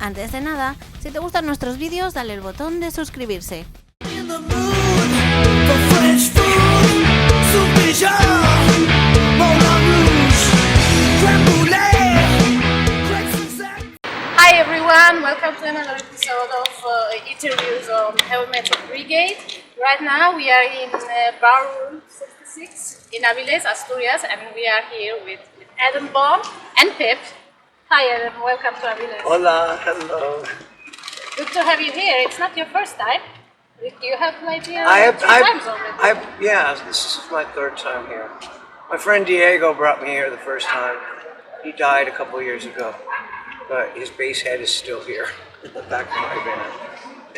Antes de nada, si te gustan nuestros vídeos, dale el botón de suscribirse. Hi everyone, welcome to another episode of interviews on heavy metal Brigade. Right now we are in bar room 66 in Avilés, Asturias, and we are here with Adam Baum and Pip. Hi Adam, welcome to Avilés. Hola, hello. Good to have you here. It's not your first time. You have played here three times already. Yeah, this is my third time here. My friend Diego brought me here the first time. He died a couple of years ago, but his bass head is still here in the back of my band,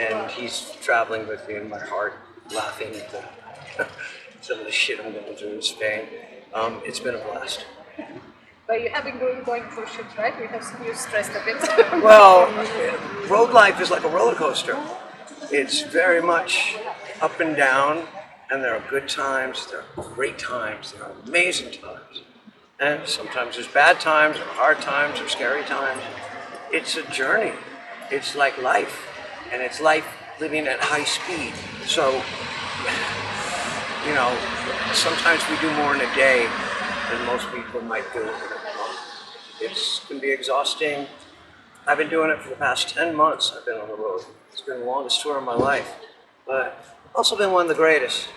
and he's traveling with me in my heart, laughing at some of the shit I'm going through in Spain. It's been a blast. But you have been going cruise ships, right? We have seen you stressed a bit. Well, road life is like a roller coaster. It's very much up and down, and there are good times, there are great times, there are amazing times. And sometimes there's bad times, or hard times, or scary times. It's a journey. It's like life. And it's life living at high speed. So, you know, sometimes we do more in a day than most people might do in a month. It can be exhausting. I've been doing it for the past 10 months. I've been on the road. It's been the longest tour of my life, but also been one of the greatest.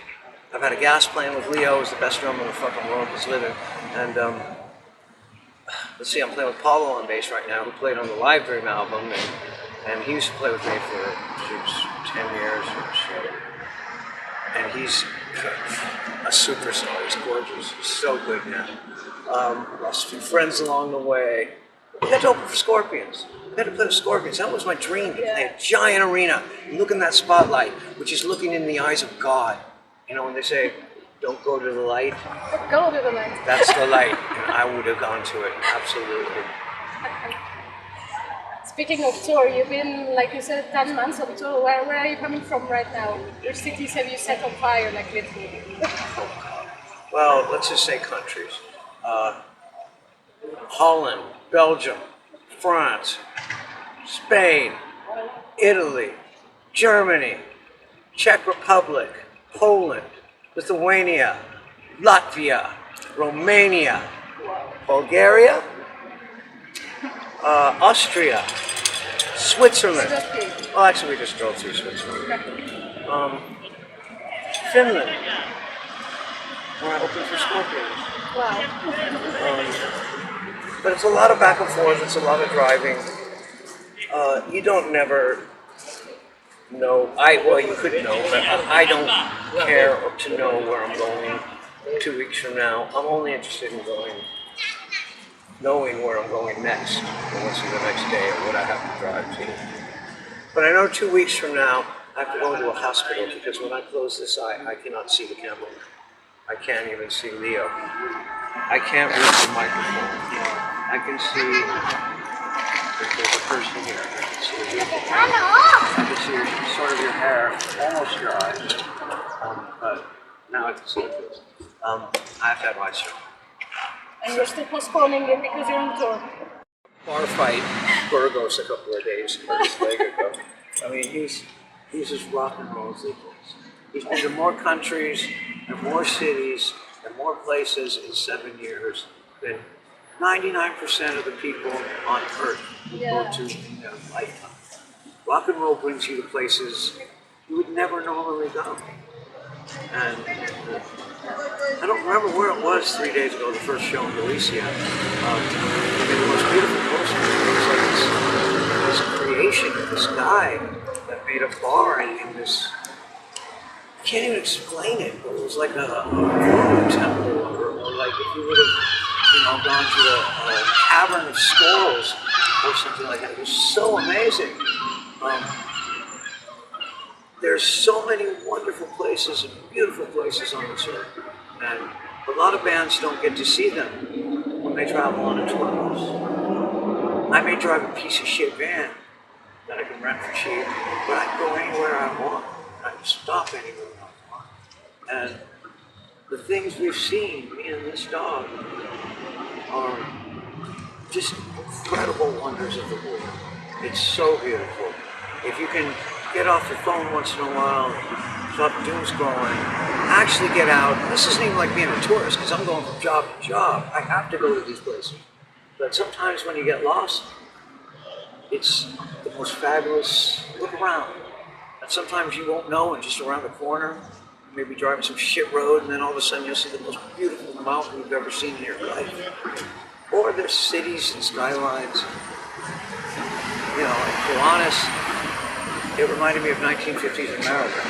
I've had a gas playing with Leo, who's the best drummer in the fucking world that's living. And let's see, I'm playing with Paulo on bass right now, who played on the Live Dream album, and he used to play with me for 10 years or so. And he's a superstar. He's gorgeous. He's so good now. Lost a few friends along the way. We got to open for Scorpions. We had to play with Scorpions. That was my dream, to play a giant arena and look in that spotlight, which is looking in the eyes of God. You know, when they say, don't go to the light. Go to the light. That's the light, and I would have gone to it, absolutely. Speaking of tour, you've been, like you said, 10 months on tour. Where are you coming from right now? Which cities have you set on fire, like literally? Well, let's just say countries. Holland, Belgium, France, Spain, Italy, Germany, Czech Republic, Poland, Lithuania, Latvia, Romania, Bulgaria, Austria, Switzerland. Well, actually, we just drove through Switzerland. Finland, where I opened for Scorpions. Wow. But it's a lot of back and forth, it's a lot of driving. You don't never know, well you could know, but I don't care to know where I'm going 2 weeks from now. I'm only interested in knowing where I'm going next, or what's in the next day, or what I have to drive to. But I know 2 weeks from now, I have to go into a hospital, because when I close this eye, I cannot see the camera. I can't even see Leo. I can't reach the microphone. I can see if there's a person here. I can see I can see sort of your hair, almost your eyes. But now I can see this. I have to have my surgery. And you're still postponing it because you're on tour? Bar fight Burgos a couple of days ago. I mean, he's as rock and roll as it is. He's been to more countries and more cities and more places in 7 years than 99% of the people on Earth go to in their lifetime. Rock and roll brings you to places you would never normally go. And I don't remember where it was 3 days ago, the first show in Galicia. The most beautiful poster. It was like this creation of this guy that made a bar in this. I can't even explain it, but it was like a voodoo temple, or like if you would have, gone to a cavern of skulls or something like that. It was so amazing. There's so many wonderful places and beautiful places on this earth, and a lot of bands don't get to see them when they travel on a tour bus. I may drive a piece of shit van that I can rent for cheap, but I can go anywhere I want. I can stop anywhere I want. And the things we've seen, me and this dog, are just incredible wonders of the world. It's so beautiful. If you can get off your phone once in a while, stop doom scrolling, actually get out. This isn't even like being a tourist because I'm going from job to job. I have to go to these places. But sometimes when you get lost, it's the most fabulous. Look around. And sometimes you won't know, and just around the corner, maybe driving some shit road, and then all of a sudden you'll see the most beautiful mountain you've ever seen in your life. Or there's cities and skylines. You know, in Kiwanis, it reminded me of 1950s America.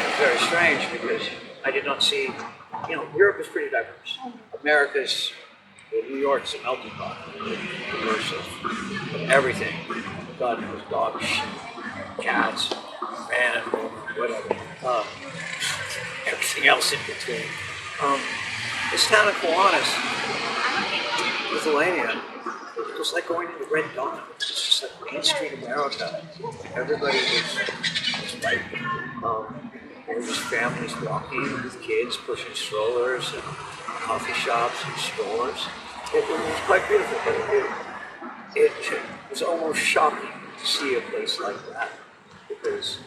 It's very strange because I did not see, you know, Europe is pretty diverse. America's, New York's a melting pot, diverse of everything. God knows, dogs, cats, man, whatever. Everything else in between. This town of Kiwanis, Lithuania, it was like going to the Red Dawn. It's just like Main Street America. Everybody was like, there were just families walking with kids, pushing strollers, and coffee shops and stores. It was quite beautiful, but it was almost shocking to see a place like that because,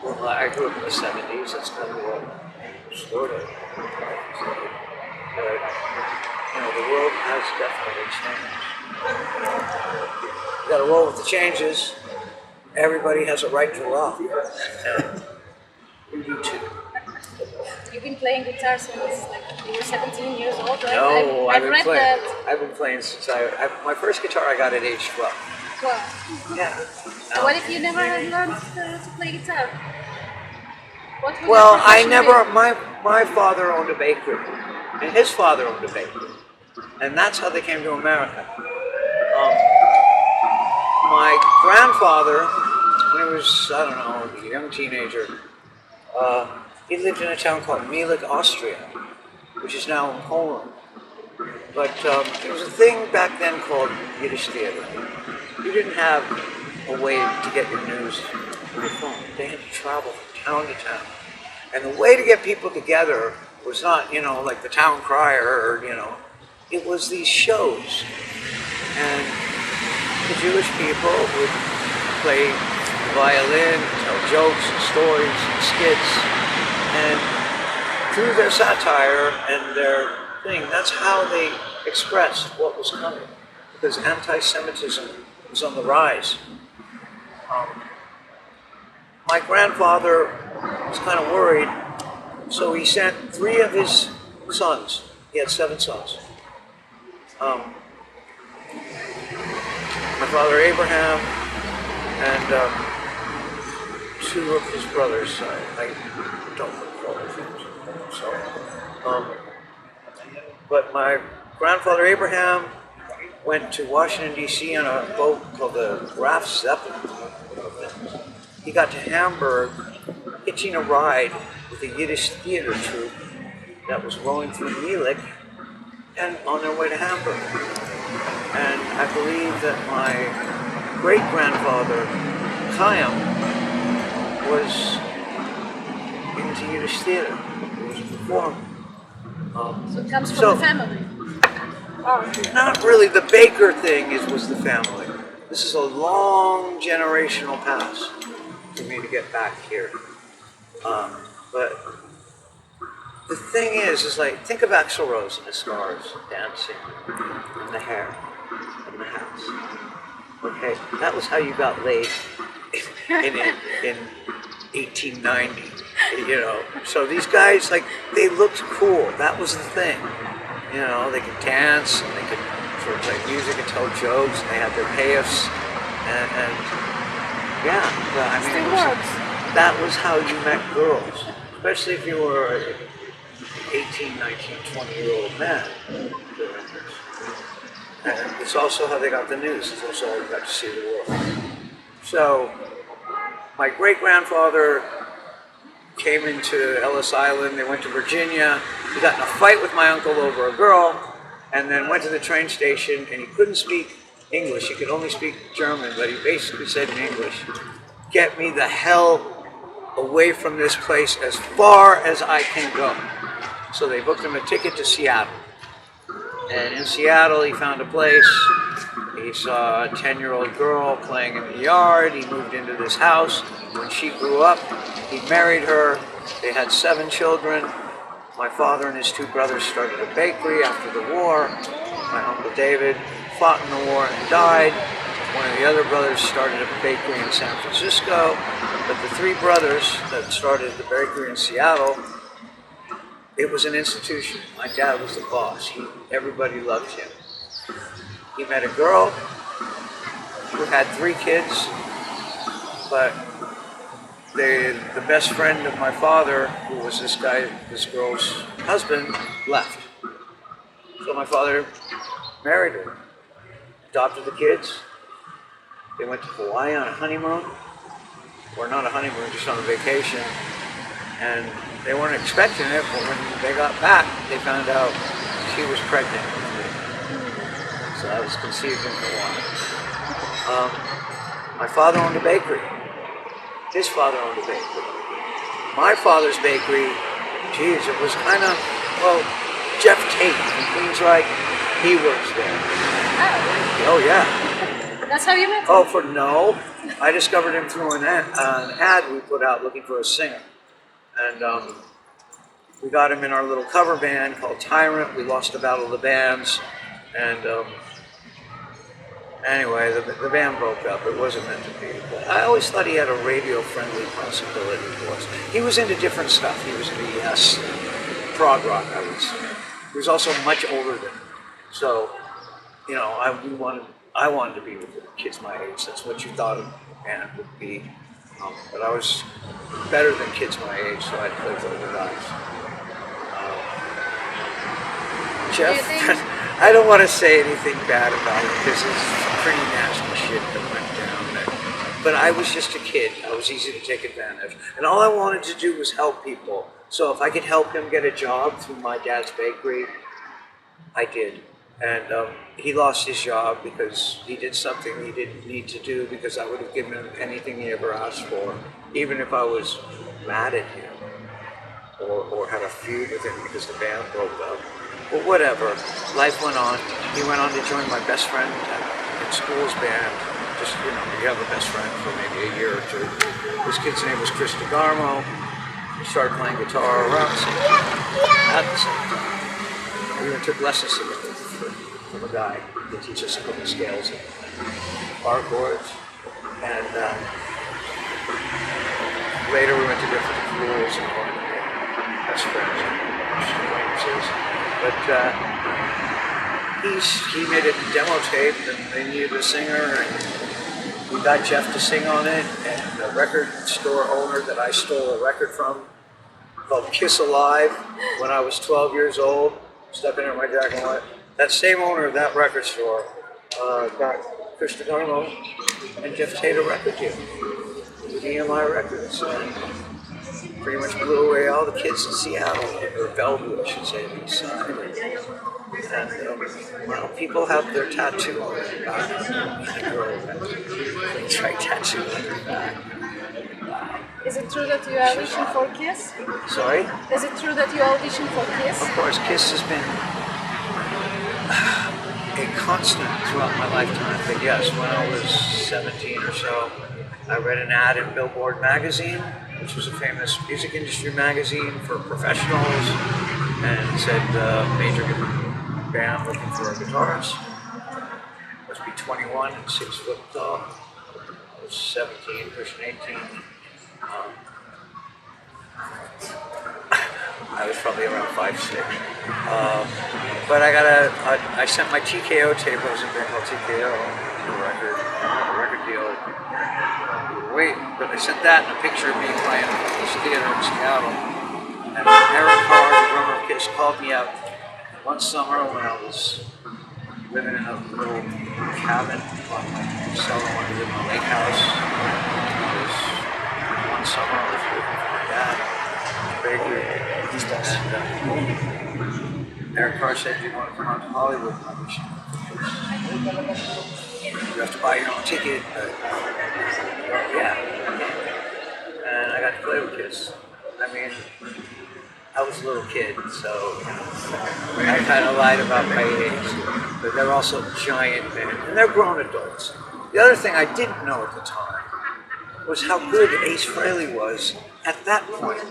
well, I grew up in the 70s. That's kind of what sort of. But, you know, the world has definitely changed. You gotta roll with the changes. Everybody has a right to rock. We do too. You've been playing guitar since like, you were 17 years old, right? No, I've read that. I've been playing since my first guitar I got at age 12. Well, Yeah. so what if you never had learned to play guitar? What would Well, your I profession never. be? My father owned a bakery, and his father owned a bakery, and that's how they came to America. My grandfather, when he was, I don't know, a young teenager, he lived in a town called Mielec, Austria, which is now in Poland. But there was a thing back then called Yiddish theater. You didn't have a way to get your news on your phone. They had to travel from town to town. And the way to get people together was not, you know, like the town crier or, you know, it was these shows. And the Jewish people would play violin, tell jokes and stories and skits. And through their satire and their thing, that's how they expressed what was coming. Because anti-Semitism was on the rise. My grandfather was kind of worried, so he sent 3 of his sons. He had 7 sons. My father Abraham and 2 of his brothers. I don't recall their names. So, but my grandfather Abraham went to Washington, D.C. on a boat called the Graf Zeppelin. He got to Hamburg hitching a ride with a Yiddish theater troupe that was rolling through Mielec and on their way to Hamburg. And I believe that my great-grandfather, Chaim, was into Yiddish theater. He was a performer. So it comes from the family. Not really. The baker thing was the family. This is a long generational pass for me to get back here. But the thing is like, think of Axl Rose and the stars dancing, and the hair, and the hats. Okay, that was how you got laid in 1890. You know, so these guys, like, they looked cool. That was the thing. You know, they could dance, and they could sort of play music and tell jokes, and they had their payoffs, and yeah, but I mean, that was how you met girls, especially if you were an 18, 19, 20-year-old man. And it's also how they got the news. It's also how they got to see the world. So, my great-grandfather came into Ellis Island. They went to Virginia. He got in a fight with my uncle over a girl, and then went to the train station, and he couldn't speak English. He could only speak German, but he basically said in English, "Get me the hell away from this place as far as I can go." So they booked him a ticket to Seattle. And in Seattle, he found a place He saw a 10-year-old girl playing in the yard. He moved into this house. When she grew up, he married her. They had 7 children. My father and his 2 brothers started a bakery after the war. My Uncle David fought in the war and died. One of the other brothers started a bakery in San Francisco. But the 3 brothers that started the bakery in Seattle, it was an institution. My dad was the boss. Everybody loved him. He met a girl who had 3 kids, but the best friend of my father, who was this girl's husband, left. So my father married her, adopted the kids. They went to Hawaii on a honeymoon, or not a honeymoon, just on a vacation. And they weren't expecting it, but when they got back, they found out she was pregnant with me. So I was conceived in Hawaii. My father owned a bakery. His father owned a bakery. My father's bakery, geez, it was kind of, well, Jeff Tate from Queensryche, he works there. Oh, yeah. That's how you met him? Oh, no. I discovered him through an ad we put out looking for a singer. And we got him in our little cover band called Tyrant. We lost a battle of the bands. And anyway, the band broke up. It wasn't meant to be. But I always thought he had a radio-friendly possibility for us. He was into different stuff. He was into prog rock, I would say. He was also much older than me. So, you know, I wanted to be with kids my age. That's what you thought a band would be. But I was better than kids my age, so I played with older guys. Jeff, I don't want to say anything bad about it because it's pretty nasty shit that went down there. But I was just a kid. I was easy to take advantage. And all I wanted to do was help people. So if I could help him get a job through my dad's bakery, I did. And he lost his job because he did something he didn't need to do, because I would have given him anything he ever asked for, even if I was mad at him or had a feud with him because the band broke up. But whatever, life went on. He went on to join my best friend in school's band. Just, you know, you have a best friend for maybe a year or 2. This kid's name was Chris DeGarmo. He started playing guitar around the same time, at the same time. We even took lessons from a guy to teach us a couple of scales and bar chords. And later we went to different schools and best friends and acquaintances. But he made a demo tape and they needed a singer, and we got Jeff to sing on it. And the record store owner that I stole a record from, called Kiss Alive, when I was 12 years old, stuck in my jacket and went. That same owner of that record store got Chris DeGarmo and Jeff Tate a record deal with EMI Records. And pretty much blew away all the kids in Seattle, or Bellevue, I should say, the east side. And well, people have their tattoo on their back. The girl that tried tattoo on their back. Is it true that you auditioned for Kiss? Sorry? Is it true that you auditioned for Kiss? Of course, Kiss has been a constant throughout my lifetime. But yes, when I was 17 or so, I read an ad in Billboard magazine, which was a famous music industry magazine for professionals, and it said major band looking for a guitarist. Must be 21 and 6 foot tall. I was 17, pushing 18. I was probably around 5'6". But I sent my TKO tape. I was in a band called TKO, a record deal. Wait, but I sent that and a picture of me playing at this theater in Seattle. And Eric Carr, the drummer of Kiss, called me out one summer when I was living in a little cabin on my cellar, wanted to live in a lake house. One summer I was living with my dad, bakery. And Eric Carr said, "Do you want to come out to Hollywood and audition? You have to buy your own ticket." But, yeah. And I got to play with Kiss. I mean, I was a little kid, so I kind of lied about my age. But they're also giant men, and they're grown adults. The other thing I didn't know at the time was how good Ace Frehley was at that point,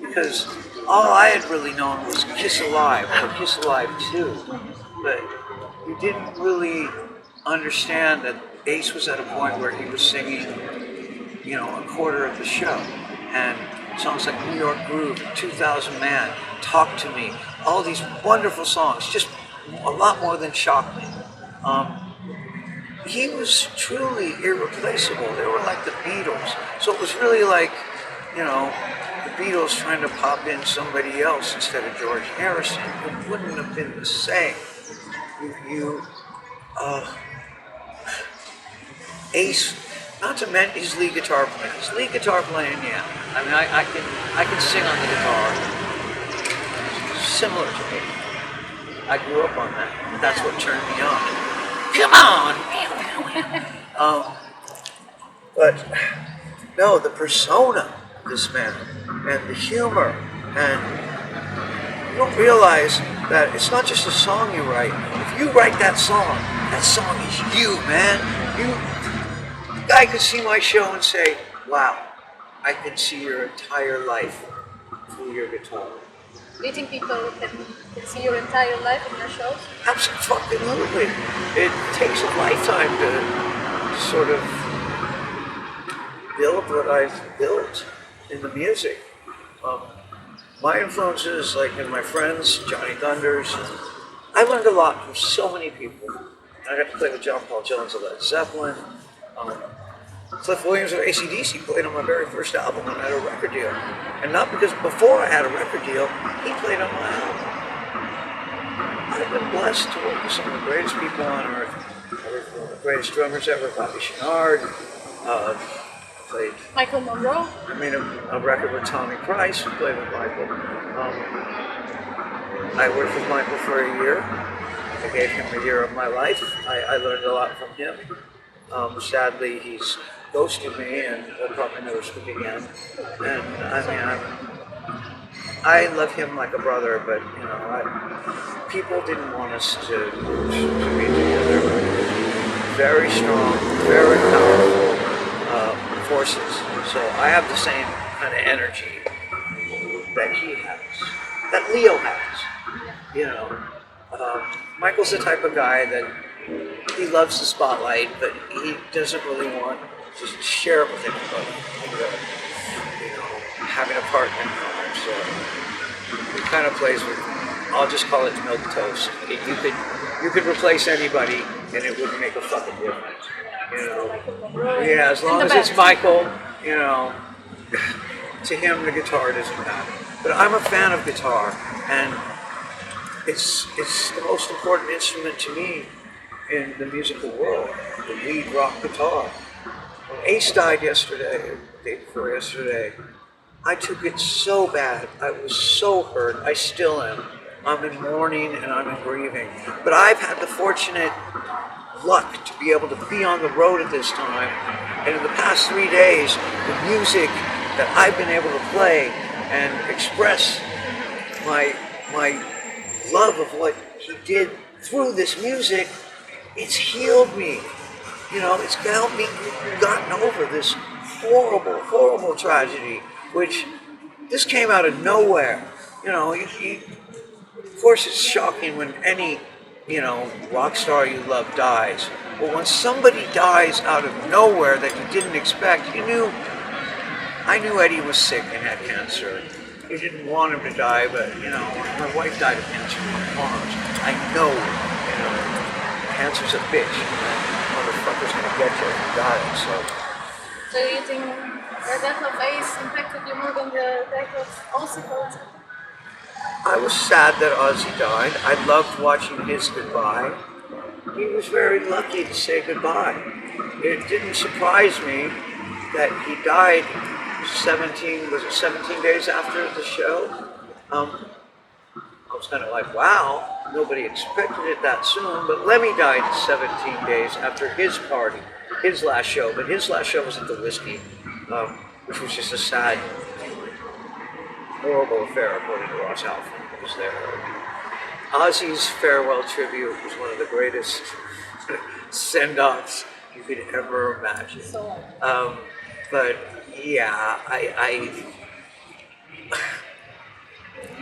because all I had really known was Kiss Alive or Kiss Alive 2, but you didn't really understand that Ace was at a point where he was singing, you know, a quarter of the show, and songs like New York Groove, 2000 Man, Talk to Me, all these wonderful songs, just a lot more than Shock Me. He was truly irreplaceable. They were like the Beatles. So it was really like, you know, the Beatles trying to pop in somebody else instead of George Harrison. It wouldn't have been the same. Ace, not to mention his lead guitar playing. His lead guitar playing, yeah. I mean, I can sing on the guitar, similar to me. I grew up on that. That's what turned me on. Come on! But no, the persona of this man and the humor, and you don't realize that it's not just a song you write. If you write that song is you, man. The guy could see my show and say, wow, I can see your entire life through your guitar. Do you think people can see your entire life in your shows? Absolutely. It takes a lifetime to sort of build what I've built in the music. My influences, like in my friends, Johnny Thunders, I learned a lot from so many people. I got to play with John Paul Jones of Led Zeppelin. Cliff Williams of AC/DC played on my very first album when I had a record deal. And not because before I had a record deal, he played on my album. I've been blessed to work with some of the greatest people on earth. I worked with one of the greatest drummers ever, Bobby Chenard. Played Michael Monroe? I made a record with Tommy Price, who played with Michael. I worked with Michael for a year. I gave him a year of my life. I learned a lot from him. Sadly, he's ghosted me, and we'll probably never speak again. And I mean, I love him like a brother, but you know, people didn't want us to be together. Very strong, very powerful forces. So I have the same kind of energy that he has, that Leo has. You know, Michael's the type of guy that he loves the spotlight, but he doesn't really want to share it with anybody. You know, having a partner in crime. So he kind of plays with, I'll just call it milk toast. You could replace anybody, and it wouldn't make a fucking difference. You know, yeah, as long as it's Michael, you know, to him the guitar doesn't matter. But I'm a fan of guitar, and it's the most important instrument to me in the musical world, the lead rock guitar. When Ace died yesterday, the day before yesterday, I took it so bad. I was so hurt. I still am. I'm in mourning and I'm in grieving. But I've had the fortunate luck to be able to be on the road at this time. And in the past 3 days, the music that I've been able to play and express my love of what he did through this music, it's healed me. You know, it's helped me gotten over this horrible, horrible tragedy, which this came out of nowhere. You know, of course it's shocking when any, you know, rock star you love dies. But when somebody dies out of nowhere that you didn't expect, I knew Eddie was sick and had cancer. You didn't want him to die, but, you know, my wife died of cancer in my arms. I know, you know, cancer's a bitch. Motherfucker's gonna get you if you die, So you think the death of Ace impacted you more than the death of Ozzy, for example? I was sad that Ozzy died. I loved watching his goodbye. He was very lucky to say goodbye. It didn't surprise me that he died 17 days after the show? I was kind of like, wow, nobody expected it that soon, but Lemmy died 17 days after his party, his last show, but his last show was at the Whiskey, which was just a sad horrible affair according to Ross Halford, who was there. Ozzy's farewell tribute was one of the greatest send-offs you could ever imagine. But yeah, I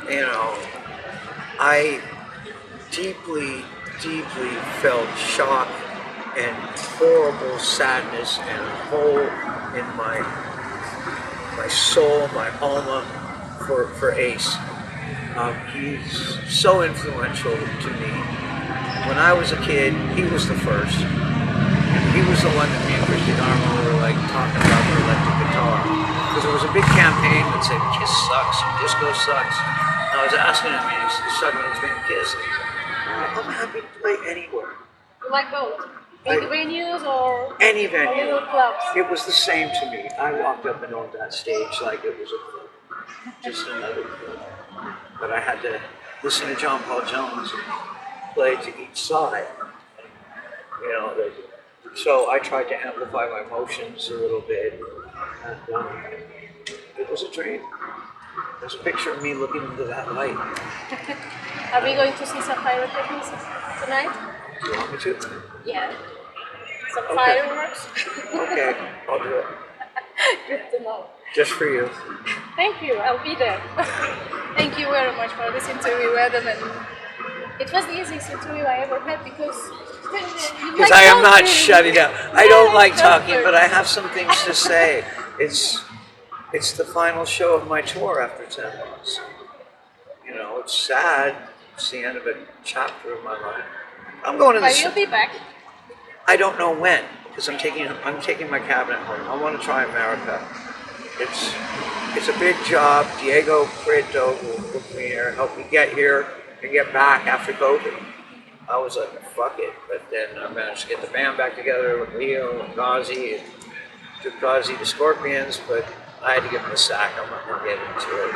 you know, I deeply felt shock and horrible sadness and a hole in my soul, my alma for Ace. He's so influential to me. When I was a kid, he was the first. And he was the one that me and Christy Darmo were like talking about the electric guitar. Because there was a big campaign that said Kiss sucks, disco sucks. And I was asking him, and he's talking about his band Kiss. I'm happy to play anywhere. You like both? Big venues or any venue. little clubs? It was the same to me. I walked up and owned that stage like it was a club. Just another club. But I had to listen to John Paul Jones play to each side. You know, so I tried to amplify my emotions a little bit. And it was a dream. There's a picture of me looking into that light. Are we going to see some pyrotechnics tonight? Do you want me to? Yeah. Some Okay. fireworks? Okay, I'll do it. Good to know. Just for you. Thank you, I'll be there. Thank you very much for this interview, Adam. And it was the easiest interview I ever had because Because I am not shutting up. I don't like talking, but I have some things to say. It's the final show of my tour after 10 months. You know, it's sad. It's the end of a chapter of my life. I'm going to But you'll be back. I don't know when, because I'm taking my cabinet home. I want to try America. It's a big job. Diego Prieto will book me here, help me get here and get back after COVID. I was like, fuck it. But then I managed to get the band back together with Leo and Ghazi, and took Ghazi to Scorpions, but I had to give him a sack. I'm not going to get into it.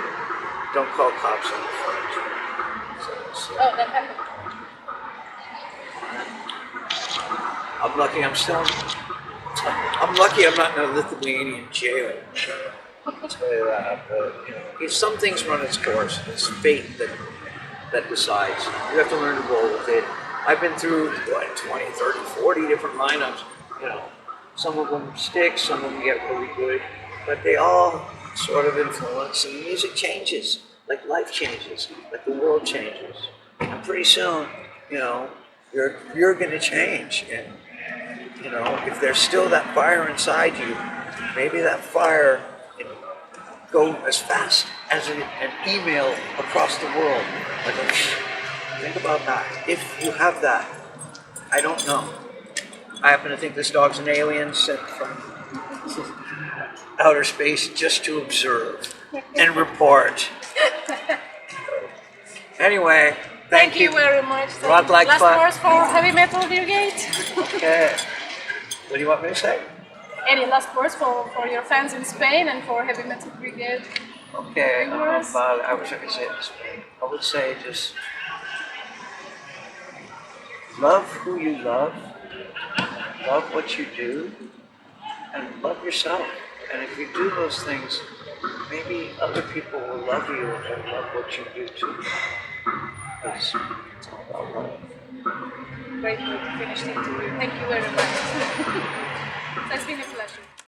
Don't call cops on the phone. So, Oh, that happened. I'm lucky I'm not in a Lithuanian jail. I'll tell you that. But, you know, some things run its course. It's fate that decides. You have to learn to roll with it. I've been through 20, 30, 40 different lineups. You know, some of them stick, some of them get really good, but they all sort of influence, and the music changes, like life changes, like the world changes. And pretty soon, you know, you're going to change. And you know, if there's still that fire inside you, maybe that fire can go as fast as an email across the world. Like, think about that. If you have that, I don't know. I happen to think this dog's an alien sent from outer space just to observe and report. Anyway, thank you very much. Rock like Last fun. words for Heavy Metal Brigade. Okay. What do you want me to say? Any last words for your fans in Spain and for Heavy Metal Brigade? Okay, Viewers? I wish I could say it this way. I would say just love who you love what you do, and love yourself. And if you do those things, maybe other people will love you and love what you do too. It's all about love. Great way to finish the interview. Thank you very much. It's been a pleasure.